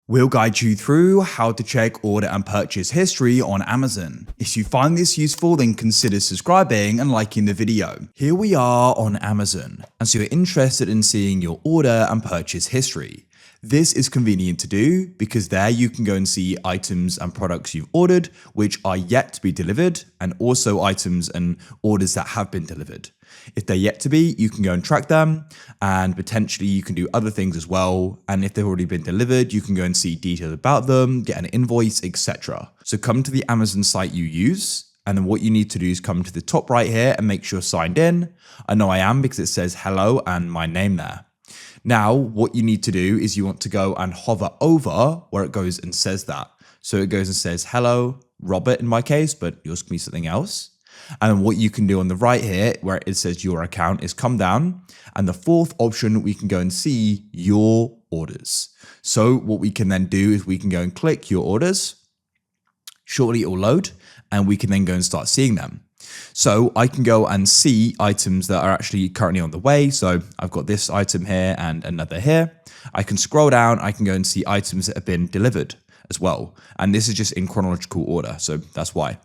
We'll guide you through how to check order and purchase history on Amazon. If you find this useful, then consider subscribing and liking the video. Here we are on Amazon, and so you're interested in seeing your order and purchase history. This is convenient to do because there you can go and see items and products you've ordered which are yet to be delivered, and also items and orders that have been delivered. If they're yet to be, you can go and track them, and potentially you can do other things as well. And if they've already been delivered, you can go and see details about them, get an invoice, etc. So come to the Amazon site you use, and then what you need to do is come to the top right here and make sure you're signed in. I know I am because it says hello and my name there. Now, what you need to do is you want to go and hover over where it goes and says that. So it goes and says, hello, Robert in my case, but yours can be something else. And then what you can do on the right here, where it says your account, is come down. And the fourth option, we can go and see your orders. So what we can then do is we can go and click your orders. Shortly it will load, and we can then go and start seeing them. So I can go and see items that are actually currently on the way. So I've got this item here and another here. I can scroll down. I can go and see items that have been delivered as well. And this is just in chronological order. So that's why.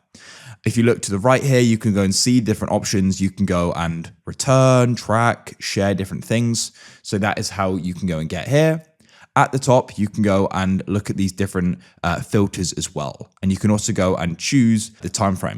If you look to the right here, you can go and see different options. You can go and return, track, share different things. So that is how you can go and get here. At the top, you can go and look at these different filters as well. And you can also go and choose the time frame.